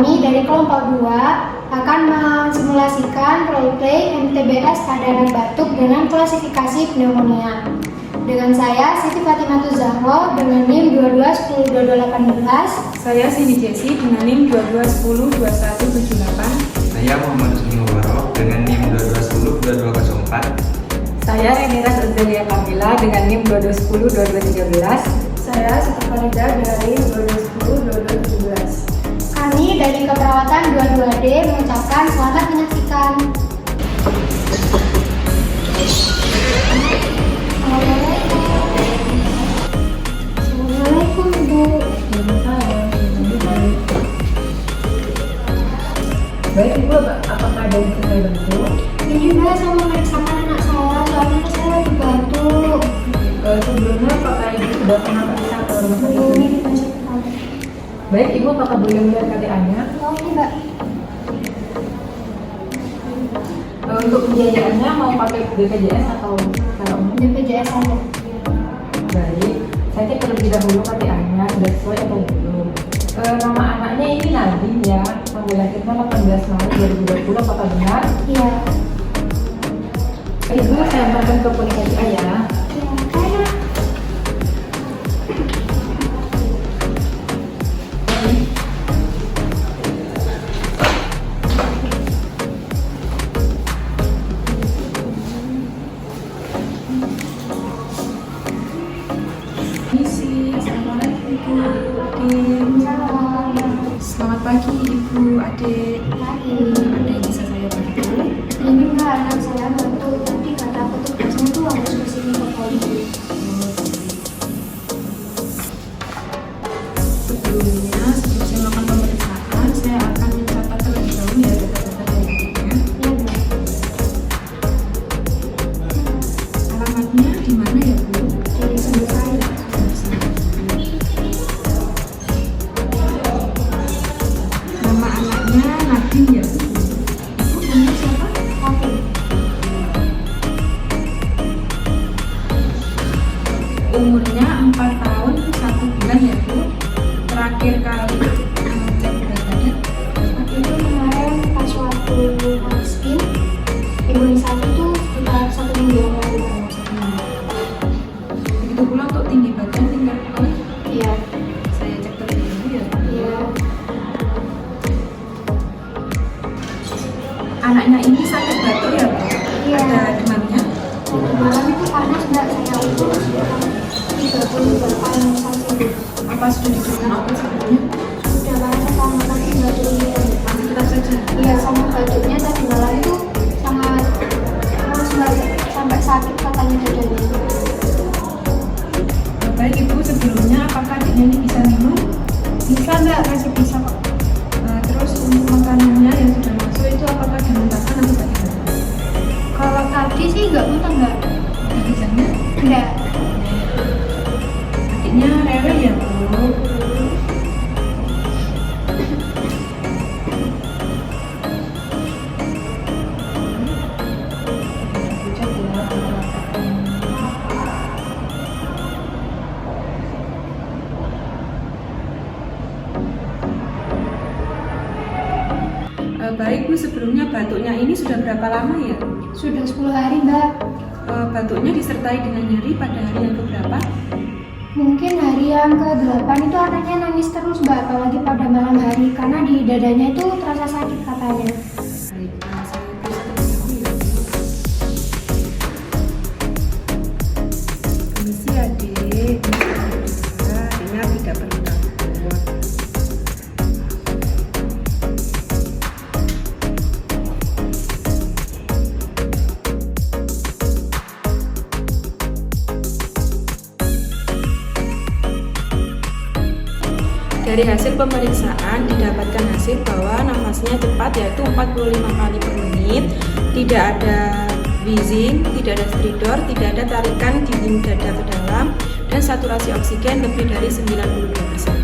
Kami dari kelompok 2 akan mensimulasikan roleplay MTBS pada anak batuk dengan klasifikasi pneumonia. Dengan saya Siti Fatimah Zahro dengan NIM 22102218. Saya Cindy Jessi dengan NIM 22102178. Saya Muhammad Usni Mubarak dengan NIM 22102204. Saya Renira Rosalia Kamila dengan NIM 22102213. Saya Siti Farida dengan NIM 22102217. Kami dari keperawatan 22D mengucapkan selamat menyaksikan. Assalamualaikum Bu. Baik Ibu, apakah ada yang bisa saya bantu? Ini Mbak, saya memeriksakan anak saya, soalnya saya lagi batuk. Sebelumnya apakah Ibu sudah pernah periksa ke rumah sakit? Belum, ini dikonsultasi. Baik Ibu, apakah boleh melihat KTA-nya? Oh ini Mbak. Untuk pembiayaannya mau pakai BPJS atau secara umum? BPJS saja. Baik, saya cek terlebih dahulu KTA-nya sudah sesuai atau belum. Nama anaknya ini Nadine ya, tanggal lahirnya 18 Maret 2020, apakah benar? Iya. Ibu saya antarkan ke Poli KTA ya. Iya, karena Assalamualaikum Ibu Adik. Selamat pagi Ibu Adik. Ada yang bisa saya bantu? ini Mbak, anak saya batuk. Tadi kata petugasnya tuh harus kesini ke poli. Sebelum saya melakukan pemeriksaan, saya akan mencatat terlebih dahulu ya data-data dari ibunya. Iya Mbak. Alamatnya di mana ya Bu? Jadi sebelah saya. Nama anaknya Nadine ya Bu? Ibu namanya siapa? Oke. Umurnya 4 tahun 1 bulan ya Bu. Terakhir kali cek berat badan Waktu itu kemarin pas waktu spin, imunisasi tuh sekitar 1 minggu yang lalu. begitu pula untuk tinggi badan tingkat poin. Iya. Saya cek terlebih dahulu ya. Iya. Anaknya ini sakit batuk ya Bu? Iya. Ada demamnya? Malam itu panas Mbak, saya ukur 38 cm. Apa sudah diberikan obat sebelumnya? Sudah paracetamol tapi nggak turun. Masih tetap saja. Iya, sama batuknya tadi malam itu sangat terus Mbak, sampai sakit katanya dadanya. Baik Ibu, sebelumnya apakah adiknya ini bisa minum? Bisa Mbak, masih bisa kok. Terus untuk makanannya yang sudah masuk itu apakah dimuntahkan atau bagaimana? Kalau tadi sih nggak muntah Mbak. Gejanya Enggak. adiknya rewel ya Bu? Baik Bu, sebelumnya batuknya ini sudah berapa lama ya? Sudah 10 hari Mbak. Batuknya disertai dengan nyeri pada hari yang keberapa? Mungkin hari yang ke-8 itu anaknya nangis terus Mbak, apalagi pada malam hari karena di dadanya itu terasa sakit katanya. Baik, saya periksa terlebih dahulu ya. Permisi adik, adiknya tidak perlu takut. Dari hasil pemeriksaan didapatkan hasil bahwa nafasnya cepat yaitu 45 kali per menit, tidak ada wheezing, tidak ada stridor, tidak ada tarikan dinding dada ke dalam, dan saturasi oksigen lebih dari 92%.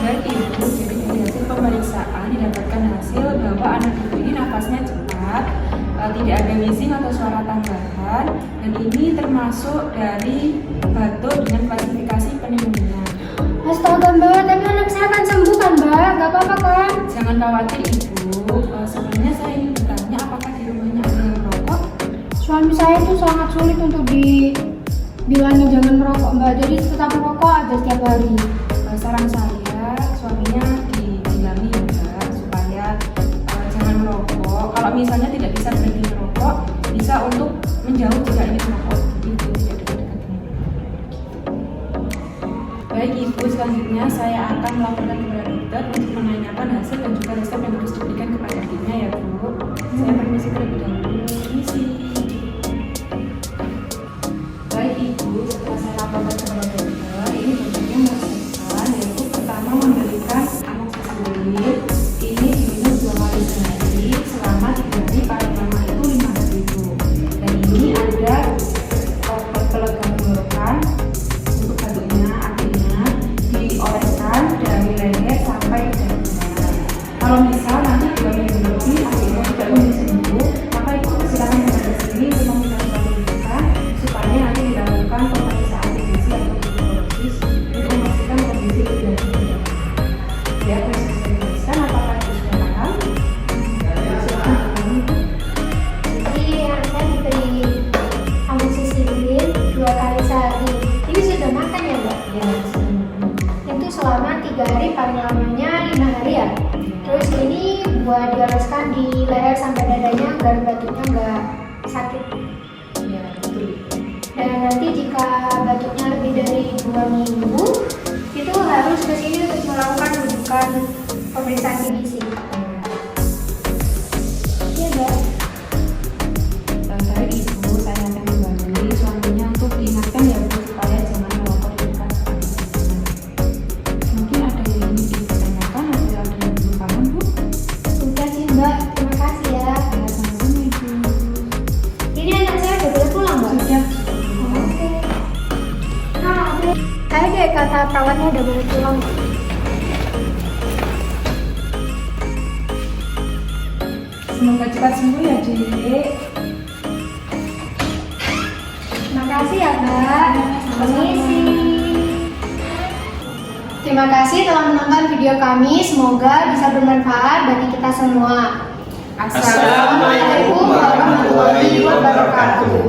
Baik Ibu, jadi dari hasil pemeriksaan didapatkan hasil bahwa anak Ibu ini nafasnya cepat, tidak ada wheezing atau suara tambahan, dan ini termasuk dari batuk dengan klasifikasi pneumonia. Astaga Mbak, tapi anak saya akan sembuh kan Mbak? Gak Jangan khawatir Ibu, sebenarnya saya ingin bertanya apakah di rumahnya ada yang merokok? Suami saya itu sangat sulit untuk dibilangin jangan merokok Mbak, jadi tetap merokok ada setiap hari. Saran saya, suaminya dibilangi ya Mbak, supaya jangan merokok. Kalau misalnya tidak bisa berhenti merokok, bisa untuk menjauh jika ingin merokok. Itu tidak dekat-dekat dengan merokok. Baik Ibu, selanjutnya saya akan melaporkan kepada dokter untuk menanyakan hasil dan juga resep yang harus diberikan kepada adiknya ya Bu. Saya permisi terlebih dahulu. Permisi. Baik Ibu, setelah saya laporkan kepada dokter, ini dokternya meresepkan yaitu pertama memberikan amoxicillin. Ini diminum 2 kali sehari selama 3 hari, paling lama itu 5 hari Bu. Dan ini ada obat pelega tenggorokan untuk batuknya, artinya dioleskan dari leher sampai ke jangkauan. Kalau misal nanti 2 minggu lebih akhirnya tidak sembuh, maka itu silakan kembali ke sini untuk meminta surat rujukan supaya nanti dilakukan pemeriksaan TBC atau tuberkulosis untuk memastikan kondisi lebih lanjut. Ya, saya sudah jelaskan apakah itu sudah paham? Jadi Anda diberi amoxicillin 2 kali sehari. Ini sudah makan ya Mbak? Ya, Itu selama 3 hari, paling lamanya 5 hari ya. Terus ini buat dioleskan di leher sampai dadanya agar batuknya nggak sakit. ya, betul. Dan nanti jika batuknya lebih dari 2 minggu, itu harus ke sini untuk melakukan rujukan pemeriksaan TBC. Iya Mbak. Baik Ibu, saya akan kembali suaminya untuk diingatkan ya Bu supaya jangan merokok di dekat sekali. Mungkin ada yang ingin ditanyakan atau ada yang belum paham Bu? Sudah sih Mbak, terima kasih ya. Ya, sama-sama Ibu. Ini anak saya udah boleh pulang Mbak? Sudah. Oke. Nah, saya deh kata perawatnya udah boleh pulang. Semoga cepat sembuh ya Dek. Terima kasih ya Mbak. Permisi. Terima kasih telah menonton video kami. Semoga bisa bermanfaat bagi kita semua. Assalamualaikum warahmatullahi wabarakatuh.